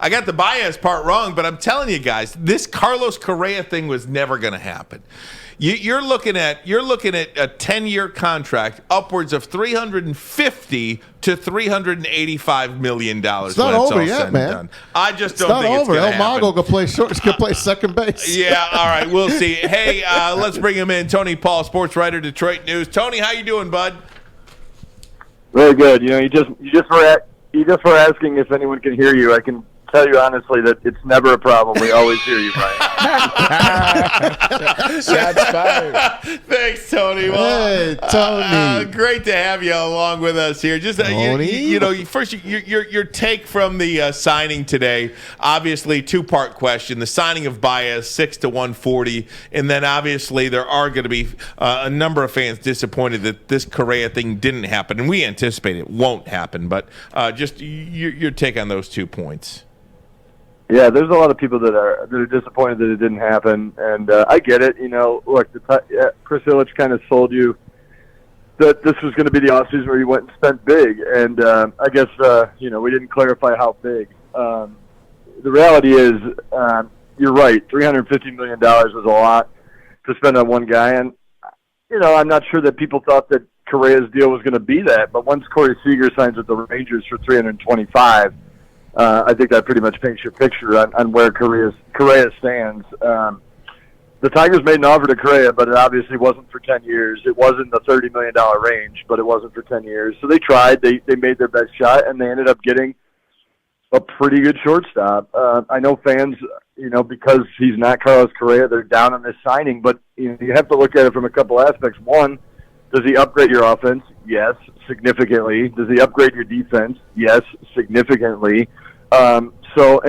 I got the Báez part wrong, but I'm telling you guys, this Carlos Correa thing was never going to happen. You're looking at a 10-year contract, upwards of $350 to $385 million. It's not over yet, man. I just don't think it's going to happen. El Mago can play second base. Yeah, all right, we'll see. Hey, let's bring him in. Tony Paul, sports writer, Detroit News. Tony, how you doing, bud? Very good. You just were asking if anyone can hear you. I can tell you honestly that it's never a problem. We always hear you, Brian. Shots fired. Thanks, Tony. Well, hey, Tony. Great to have you along with us here. Just first your take from the signing today. Obviously, two-part question: the signing of Báez, 6 to 140, and then obviously there are going to be a number of fans disappointed that this Correa thing didn't happen, and we anticipate it won't happen. But just your take on those 2 points. Yeah, there's a lot of people that are disappointed that it didn't happen, and I get it. Look, Chris Ilitch kind of sold you that this was going to be the offseason where you went and spent big, and I guess we didn't clarify how big. The reality is, you're right. $350 million was a lot to spend on one guy, and I'm not sure that people thought that Correa's deal was going to be that. But once Corey Seager signs with the Rangers for $325. I think that pretty much paints your picture on where Correa stands. The Tigers made an offer to Correa, but it obviously wasn't for 10 years. It wasn't the $30 million range, but it wasn't for 10 years. So they tried. They made their best shot, and they ended up getting a pretty good shortstop. I know fans, because he's not Carlos Correa, they're down on this signing, but you have to look at it from a couple aspects. One, does he upgrade your offense? Yes, significantly. Does he upgrade your defense? Yes, significantly.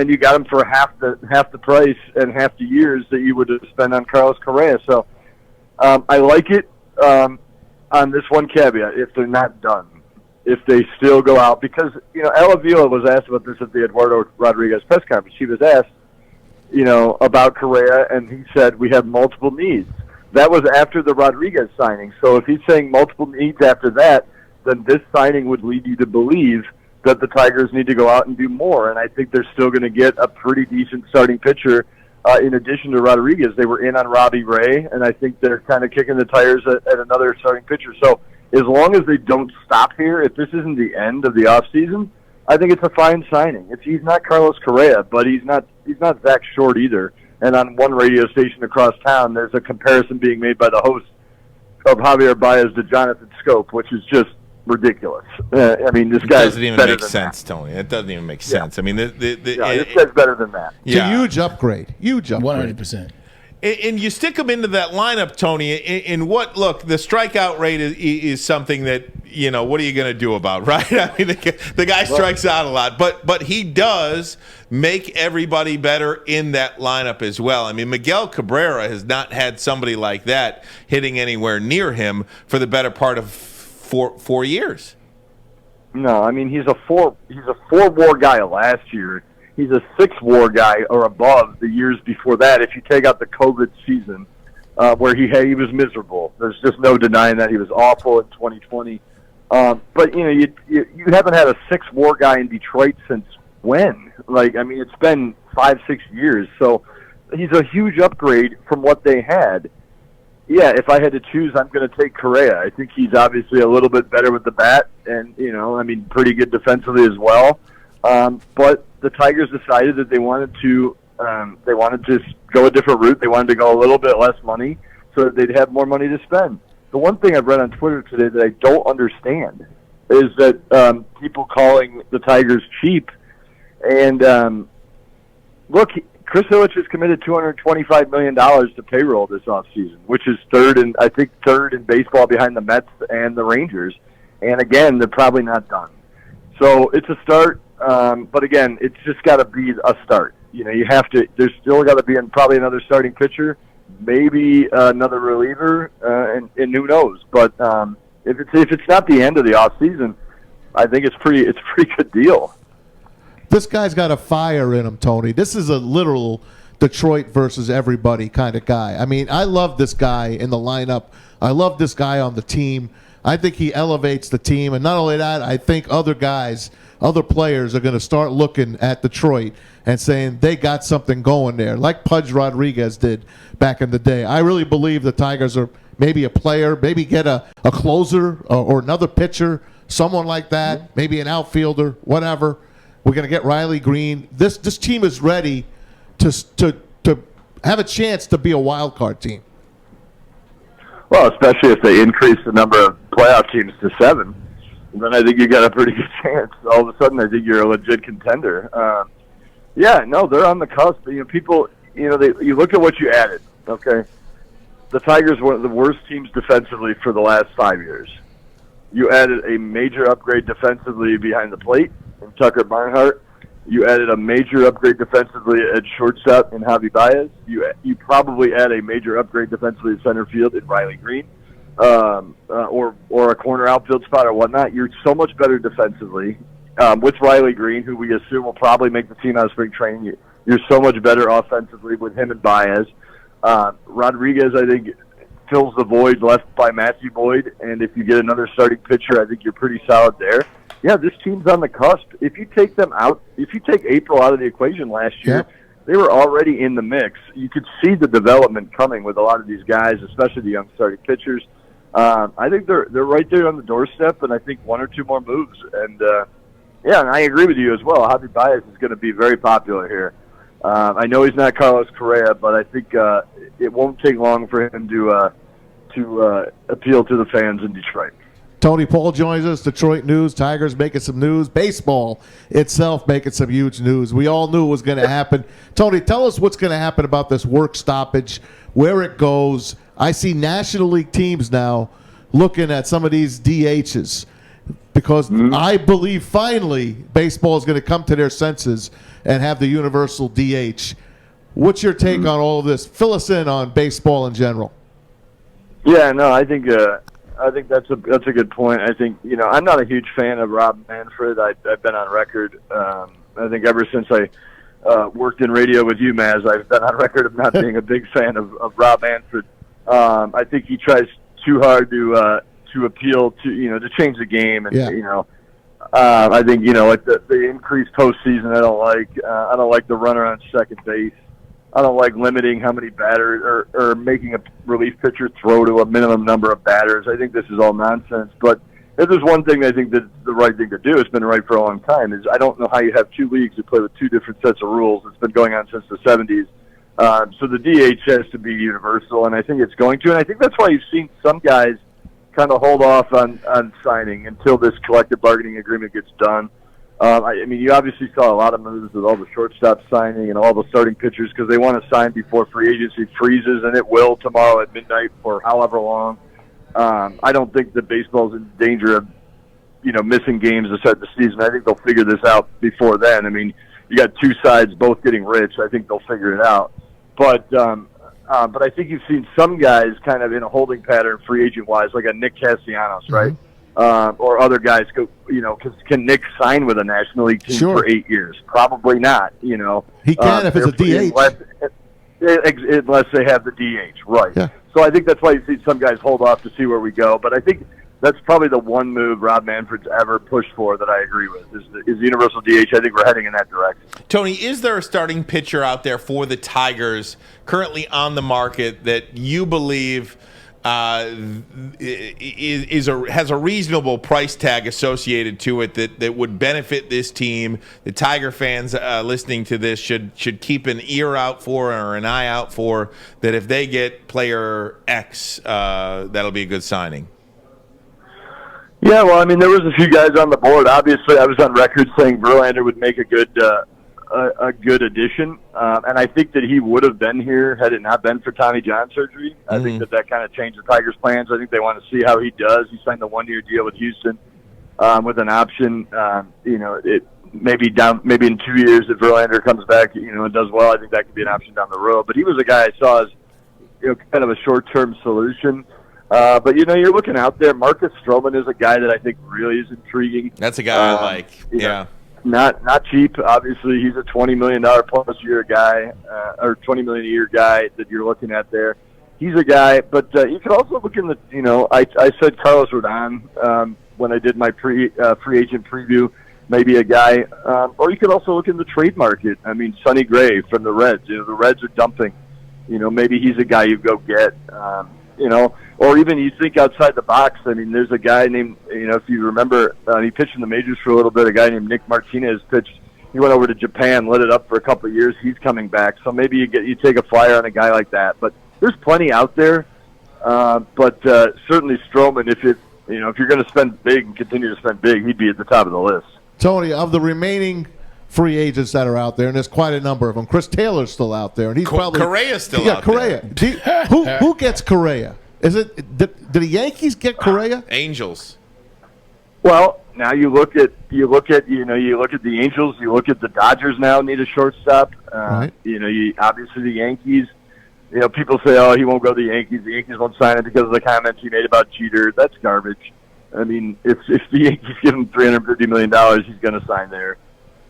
And you got him for half the price and half the years that you would have spent on Carlos Correa. So I like it on this one caveat: if they're not done, if they still go out, because El Avila was asked about this at the Eduardo Rodriguez press conference. He was asked, about Correa, and he said we have multiple needs. That was after the Rodriguez signing. So if he's saying multiple needs after that, then this signing would lead you to believe that the Tigers need to go out and do more. And I think they're still going to get a pretty decent starting pitcher in addition to Rodriguez. They were in on Robbie Ray, and I think they're kind of kicking the tires at another starting pitcher. So as long as they don't stop here, if this isn't the end of the offseason, I think it's a fine signing. He's not Carlos Correa, but he's not Zach Short either. And on one radio station across town, there's a comparison being made by the host of Javier Báez to Jonathan Scope, which is just ridiculous. This guy doesn't even make sense, Tony. It doesn't even make sense. Yeah. This guy's better than that. It's a huge upgrade. 100%. And you stick him into that lineup, Tony, look, the strikeout rate is something that, what are you going to do about, right? I mean, the guy strikes out a lot, but he does make everybody better in that lineup as well. I mean, Miguel Cabrera has not had somebody like that hitting anywhere near him for the better part of four years. No, I mean, he's a four WAR guy last year. He's a 6 WAR guy or above the years before that. If you take out the COVID season, where he was miserable, there's just no denying that he was awful in 2020. But you haven't had a 6 WAR guy in Detroit since when? It's been 5-6 years. So he's a huge upgrade from what they had. Yeah, if I had to choose, I'm going to take Correa. I think he's obviously a little bit better with the bat, and pretty good defensively as well. But the Tigers decided that they wanted to go a different route. They wanted to go a little bit less money so that they'd have more money to spend. The one thing I've read on Twitter today that I don't understand is that people calling the Tigers cheap. And look, Chris Ilitch has committed $225 million to payroll this offseason, which is third in baseball behind the Mets and the Rangers. And again, they're probably not done. So it's a start. But again, it's just got to be a start. There's still got to be probably another starting pitcher, maybe another reliever, and who knows. But if it's not the end of the off season, I think it's a pretty good deal. This guy's got a fire in him, Tony. This is a literal Detroit versus everybody kind of guy. I mean, I love this guy in the lineup. I love this guy on the team. I think he elevates the team, and not only that, I think other guys other players are going to start looking at Detroit and saying they got something going there, like Pudge Rodriguez did back in the day. I really believe the Tigers are maybe a player, maybe get a closer or another pitcher, someone like that, maybe an outfielder, whatever. We're going to get Riley Green. This team is ready to have a chance to be a wild card team. Well, especially if they increase the number of playoff teams to 7, then I think you got a pretty good chance. All of a sudden, I think you're a legit contender. Yeah, no, they're on the cusp. People, you look at what you added. Okay, the Tigers were one of the worst teams defensively for the last 5 years. You added a major upgrade defensively behind the plate in Tucker Barnhart. You added a major upgrade defensively at shortstop in Javier Báez. You probably add a major upgrade defensively at center field in Riley Green, or a corner outfield spot or whatnot. You're so much better defensively with Riley Green, who we assume will probably make the team out of spring training. You're so much better offensively with him and Baez. Rodriguez, I think, fills the void left by Matthew Boyd, and if you get another starting pitcher, I think you're pretty solid there. Yeah, this team's on the cusp. If you take them out, if you take April out of the equation last year, they were already in the mix. You could see the development coming with a lot of these guys, especially the young starting pitchers. I think they're right there on the doorstep, and I think one or two more moves. And and I agree with you as well. Javier Báez is going to be very popular here. I know he's not Carlos Correa, but I think it won't take long for him to appeal to the fans in Detroit. Tony Paul joins us. Detroit news. Tigers making some news. Baseball itself making some huge news. We all knew it was going to happen. Tony, tell us what's going to happen about this work stoppage, where it goes. I see National League teams now looking at some of these DHs because I believe finally baseball is going to come to their senses and have the universal DH. What's your take on all of this? Fill us in on baseball in general. Yeah, no, I think that's a good point. I think I'm not a huge fan of Rob Manfred. I've been on record. I think ever since I worked in radio with you, Maz, I've been on record of not being a big fan of Rob Manfred. I think he tries too hard to appeal to change the game, and I think like the increased postseason. I don't like the runner on second base. I don't like limiting how many batters or making a relief pitcher throw to a minimum number of batters. I think this is all nonsense. But if there's one thing I think that's the right thing to do, it's been right for a long time, is I don't know how you have two leagues that play with two different sets of rules. It's been going on since the 70s. So the DH has to be universal, and I think it's going to. And I think that's why you've seen some guys kind of hold off on signing until this collective bargaining agreement gets done. I mean, you obviously saw a lot of moves with all the shortstop signing and all the starting pitchers because they want to sign before free agency freezes, and it will tomorrow at midnight for however long. I don't think that baseball's in danger of, missing games to start the season. I think they'll figure this out before then. I mean, you got two sides both getting rich. I think they'll figure it out. But I think you've seen some guys kind of in a holding pattern free agent-wise, like a Nick Castellanos, right? Or other guys go, because can Nick sign with a National League team for 8 years? Probably not, He can if it's a DH. Unless they have the DH, right. Yeah. So I think that's why you see some guys hold off to see where we go. But I think that's probably the one move Rob Manfred's ever pushed for that I agree with, is the universal DH. I think we're heading in that direction. Tony, is there a starting pitcher out there for the Tigers currently on the market that you believe has a reasonable price tag associated to it that would benefit this team? The Tiger fans listening to this should keep an ear out for or an eye out for, that if they get player X, that'll be a good signing. Yeah, well, I mean, there was a few guys on the board. Obviously, I was on record saying Verlander would make a good addition, and I think that he would have been here had it not been for Tommy John surgery. I think that kind of changed the Tigers' plans. I think they want to see how he does. He signed the one-year deal with Houston with an option. It maybe in 2 years if Verlander comes back, and does well. I think that could be an option down the road. But he was a guy I saw as kind of a short-term solution. But you're looking out there. Marcus Stroman is a guy that I think really is intriguing. That's a guy I like. Yeah. Not cheap. Obviously, he's a $20 million plus year guy, or $20 million a year guy that you're looking at there. He's a guy, but you could also look in the. I said Carlos Rodon when I did my free agent preview. maybe a guy. Or you could also look in the trade market. I mean, Sonny Gray from the Reds. The Reds are dumping. Maybe he's a guy you go get. Or even you think outside the box. I mean, there's a guy named, if you remember, he pitched in the majors for a little bit. A guy named Nick Martinez pitched. He went over to Japan, lit it up for a couple of years. He's coming back. So maybe you take a flyer on a guy like that. But there's plenty out there. But certainly Stroman, if you're going to spend big and continue to spend big, he'd be at the top of the list. Tony, of the remaining free agents that are out there, and there's quite a number of them, Chris Taylor's still out there, and he's probably Correa's still out Correa. there. Who gets Correa? Is it did the Yankees get Correa? Angels. Well, now you look at the Angels, you look at the Dodgers now need a shortstop. Right. Obviously the Yankees. People say, "Oh, he won't go to the Yankees. The Yankees won't sign him because of the comments he made about Jeter." That's garbage. I mean, if the Yankees give him $350 million, he's going to sign there.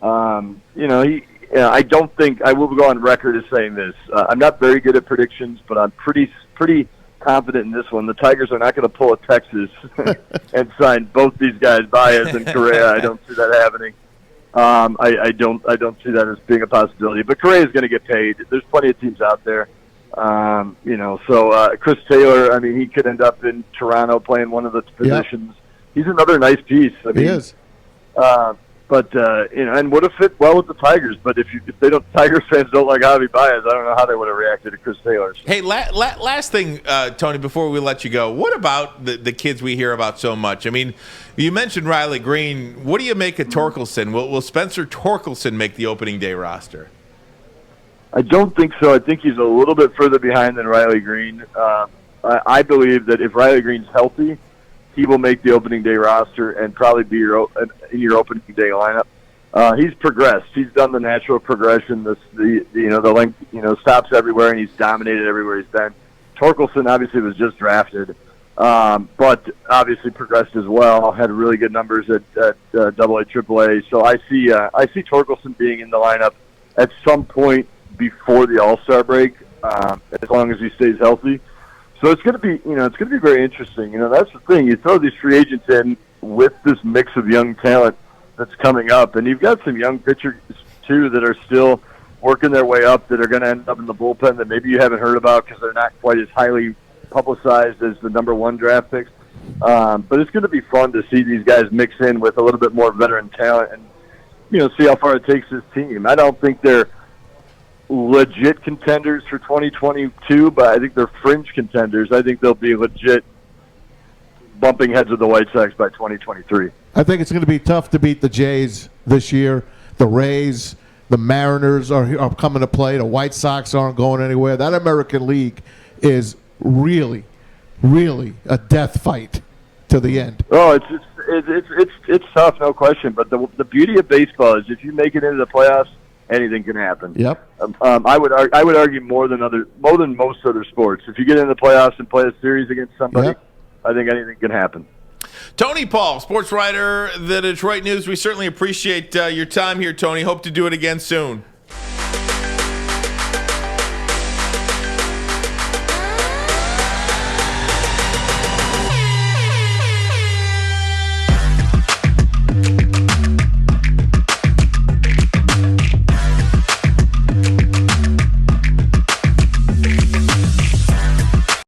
I don't think I will go on record as saying this. I'm not very good at predictions, but I'm pretty confident in this one. The Tigers are not going to pull a Texas and sign both these guys, Báez and Correa. I don't see that happening. I don't see that as being a possibility. But Correa is going to get paid. There's plenty of teams out there. So Chris Taylor, I mean, he could end up in Toronto playing one of the positions. Yep. He's another nice piece. I mean, he is. And would have fit well with the Tigers. But if Tigers fans don't like Javi Báez, I don't know how they would have reacted to Chris Taylor. Hey, last thing, Tony, before we let you go, what about the kids we hear about so much? I mean, you mentioned Riley Green. What do you make of Torkelson? Will Spencer Torkelson make the opening day roster? I don't think so. I think he's a little bit further behind than Riley Green. I believe that if Riley Green's healthy, he will make the opening day roster and probably be in your opening day lineup. He's progressed. He's done the natural progression. The length, stops everywhere, and he's dominated everywhere he's been. Torkelson obviously was just drafted, but obviously progressed as well. Had really good numbers at AA, AAA. So I see Torkelson being in the lineup at some point before the All-Star break, as long as he stays healthy. So it's going to be very interesting. That's the thing. You throw these free agents in with this mix of young talent that's coming up, and you've got some young pitchers too that are still working their way up that are going to end up in the bullpen that maybe you haven't heard about because they're not quite as highly publicized as the number one draft picks. But it's going to be fun to see these guys mix in with a little bit more veteran talent and see how far it takes this team. I don't think they're legit contenders for 2022, but I think they're fringe contenders. I think they'll be legit bumping heads with the White Sox by 2023. I think it's going to be tough to beat the Jays this year. The Rays, the Mariners are coming to play. The White Sox aren't going anywhere. That American League is really, really a death fight to the end. Oh, it's tough, no question. But the beauty of baseball is if you make it into the playoffs, anything can happen. Yep. I would argue more than most other sports. If you get into the playoffs and play a series against somebody, yep, I think anything can happen. Tony Paul, sports writer, the Detroit News. We certainly appreciate your time here, Tony. Hope to do it again soon.